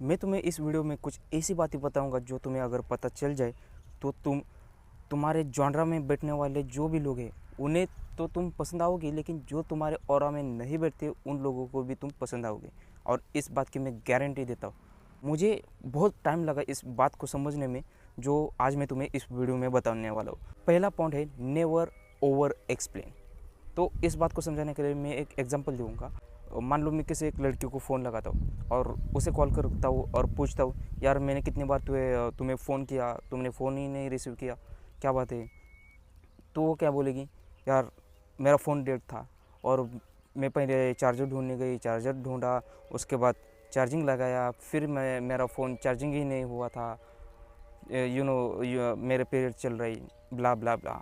मैं तुम्हें इस वीडियो में कुछ ऐसी बातें बताऊंगा जो तुम्हें अगर पता चल जाए तो तुम्हारे जॉनरा में बैठने वाले जो भी लोग हैं उन्हें तो तुम पसंद आओगे, लेकिन जो तुम्हारे ऑरा में नहीं बैठते उन लोगों को भी तुम पसंद आओगे। और इस बात की मैं गारंटी देता हूँ। मुझे बहुत टाइम लगा इस बात को समझने में, जो आज मैं तुम्हें इस वीडियो में बताने वाला हूँ। पहला पॉइंट है नेवर ओवर एक्सप्लेन। तो इस बात को समझाने के लिए मैं एक एग्जांपल दूंगा। मान लो मैं किसी एक लड़की को फ़ोन लगाता हूँ और उसे कॉल करता हूँ और पूछता हूँ, यार मैंने कितनी बार तुम्हें फ़ोन किया, तुमने फ़ोन ही नहीं रिसीव किया, क्या बात है। तो वो क्या बोलेगी, यार मेरा फ़ोन डेड था और मैं पहले चार्जर ढूंढने गई, चार्जर ढूंढा, उसके बाद चार्जिंग लगाया, फिर मेरा फ़ोन चार्जिंग ही नहीं हुआ था, मेरे पीरियड चल रही, ब्ला ब्ला ब्ला,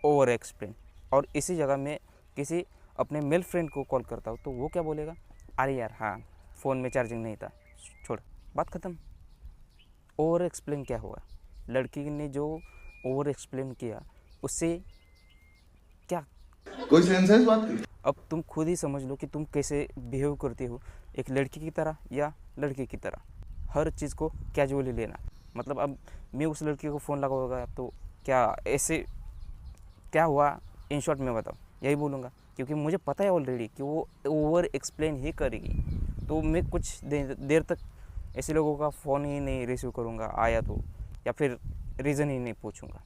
ओवर एक्सप्लेन। और इसी जगह मैं किसी अपने मेल फ्रेंड को कॉल करता हूँ तो वो क्या बोलेगा, अरे यार हाँ फ़ोन में चार्जिंग नहीं था, छोड़, बात ख़त्म। ओवर एक्सप्लेन क्या हुआ? लड़की ने जो ओवर एक्सप्लेन किया उससे क्या, कोई सेंस है इस बात की? अब तुम खुद ही समझ लो कि तुम कैसे बिहेव करते हो, एक लड़की की तरह या लड़के की तरह। हर चीज़ को कैजुअली लेना। मतलब अब मैं उस लड़की को फ़ोन लगाऊंगा तो क्या ऐसे क्या हुआ, इन शॉर्ट में बताओ, यही बोलूँगा, क्योंकि मुझे पता है ऑलरेडी कि वो ओवर एक्सप्लेन ही करेगी। तो मैं कुछ देर तक ऐसे लोगों का फ़ोन ही नहीं रिसीव करूँगा आया तो, या फिर रीज़न ही नहीं पूछूँगा।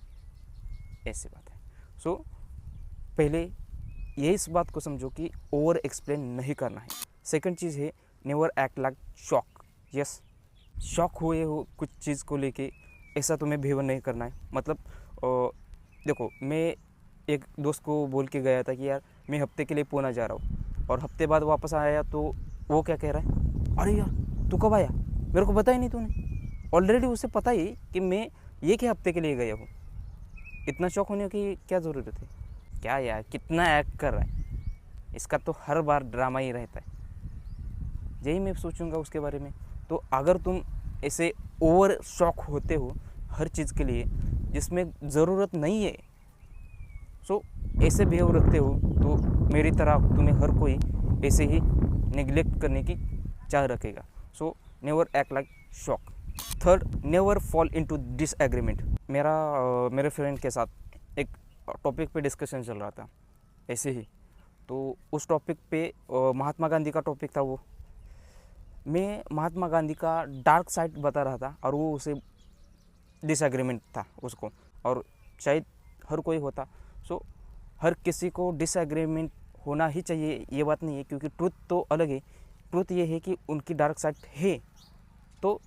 ऐसी बात है। सो पहले ये इस बात को समझो कि ओवर एक्सप्लेन नहीं करना है। सेकंड चीज़ है never act like shock. Yes, shock हुए हो कुछ चीज़ को लेके, ऐसा तुम्हें बिहेव नहीं करना है। मतलब देखो, मैं एक दोस्त को बोल के गया था कि यार मैं हफ्ते के लिए पूना जा रहा हूँ, और हफ्ते बाद वापस आया तो वो क्या कह रहा है, अरे यार तू कब आया, मेरे को बताया नहीं तूने। ऑलरेडी उसे पता ही कि मैं ये के हफ्ते के लिए गया हूँ, इतना शौक होने की क्या ज़रूरत है। क्या यार कितना एक्ट कर रहा है, इसका तो हर बार ड्रामा ही रहता है। यही मैं सोचूंगा उसके बारे में। तो अगर तुम ऐसे ओवर शॉक होते हो हर चीज़ के लिए जिसमें ज़रूरत नहीं है, सो ऐसे बिहेव रखते हो, तो मेरी तरह तुम्हें हर कोई ऐसे ही निगलेक्ट करने की चाह रखेगा। So never act like shock. Third, never fall into disagreement. मेरे फ्रेंड के साथ एक टॉपिक पे डिस्कशन चल रहा था ऐसे ही। तो उस टॉपिक पे महात्मा गांधी का टॉपिक था। वो मैं महात्मा गांधी का डार्क साइड बता रहा था और वो उसे डिसएग्रीमेंट था उसको, और शायद हर कोई होता। सो हर किसी को डिसएग्रीमेंट होना ही चाहिए, ये बात नहीं है, क्योंकि ट्रुथ तो अलग है। ट्रुथ ये है कि उनकी डार्क साइड है, तो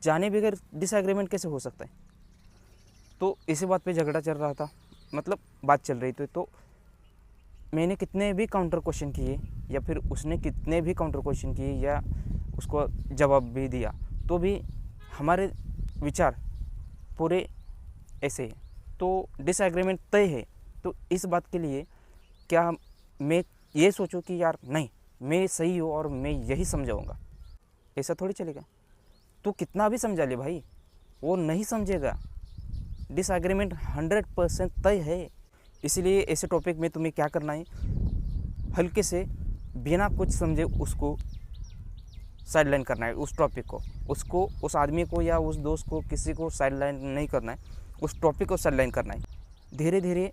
जाने बगैर डिसएग्रीमेंट कैसे हो सकता है। तो इसी बात पे झगड़ा चल रहा था, मतलब बात चल रही थी। तो मैंने कितने भी काउंटर क्वेश्चन किए या फिर उसने कितने भी काउंटर क्वेश्चन किए या उसको जवाब भी दिया, तो भी हमारे विचार पूरे ऐसे हैं। तो डिसएग्रीमेंट तय है। तो इस बात के लिए क्या मैं ये सोचूं कि यार नहीं मैं सही हूँ और मैं यही समझाऊंगा, ऐसा थोड़ी चलेगा। तो कितना भी समझा ले भाई, वो नहीं समझेगा। डिसएग्रीमेंट 100% तय है। इसीलिए ऐसे टॉपिक में तुम्हें क्या करना है, हल्के से बिना कुछ समझे उसको साइडलाइन करना है, उस टॉपिक को, उसको, उस आदमी को या उस दोस्त को, किसी को साइडलाइन नहीं करना है, उस टॉपिक को साइडलाइन करना है। धीरे धीरे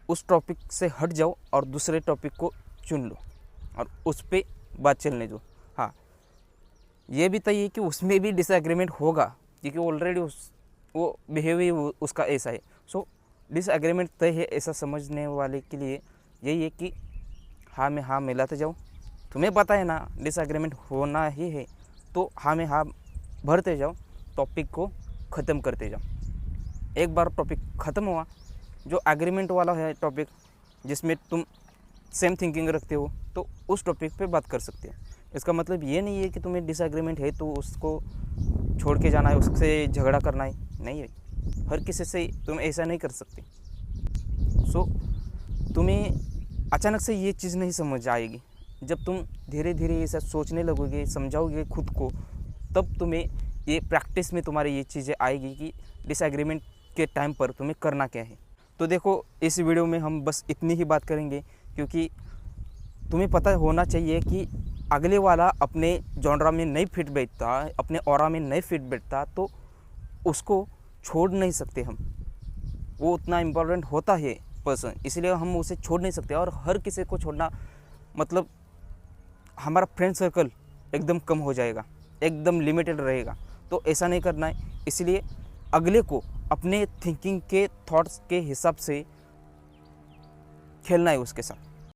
उस टॉपिक से हट जाओ और दूसरे टॉपिक को चुन लो और उस पर बात चलने दो। हाँ, ये भी तय है कि उसमें भी डिसएग्रीमेंट होगा, क्योंकि ऑलरेडी वो बिहेवियर उसका ऐसा है। सो डिसएग्रीमेंट तय है, ऐसा समझने वाले के लिए यही है कि हाँ में हाँ मिलाते जाओ। तुम्हें पता है ना डिसएग्रीमेंट होना ही है, तो हाँ में हाँ भरते जाओ, टॉपिक को ख़त्म करते जाओ। एक बार टॉपिक ख़त्म हुआ, जो एग्रीमेंट वाला है टॉपिक जिसमें तुम सेम थिंकिंग रखते हो, तो उस टॉपिक पे बात कर सकते हो। इसका मतलब ये नहीं है कि तुम्हें डिसएग्रीमेंट है तो उसको छोड़ के जाना है, उससे झगड़ा करना है, नहीं है। हर किसी से तुम ऐसा नहीं कर सकते। सो तुम्हें अचानक से ये चीज़ नहीं समझ आएगी। जब तुम धीरे धीरे ऐसा सोचने लगोगे, समझाओगे खुद को, तब तुम्हें ये प्रैक्टिस में तुम्हारे ये चीज़ें आएगी कि डिसएग्रीमेंट के टाइम पर तुम्हें करना क्या है। तो देखो, इस वीडियो में हम बस इतनी ही बात करेंगे, क्योंकि तुम्हें पता होना चाहिए कि अगले वाला अपने जॉनरा में नहीं फिट बैठता, अपने ऑरा में नहीं फिट बैठता, तो उसको छोड़ नहीं सकते हम। वो उतना इम्पोर्टेंट होता है पर्सन, इसलिए हम उसे छोड़ नहीं सकते। और हर किसी को छोड़ना मतलब हमारा फ्रेंड सर्कल एकदम कम हो जाएगा, एकदम लिमिटेड रहेगा। तो ऐसा नहीं करना है। इसलिए अगले को अपने थिंकिंग के थॉट्स के हिसाब से खेलना है उसके साथ।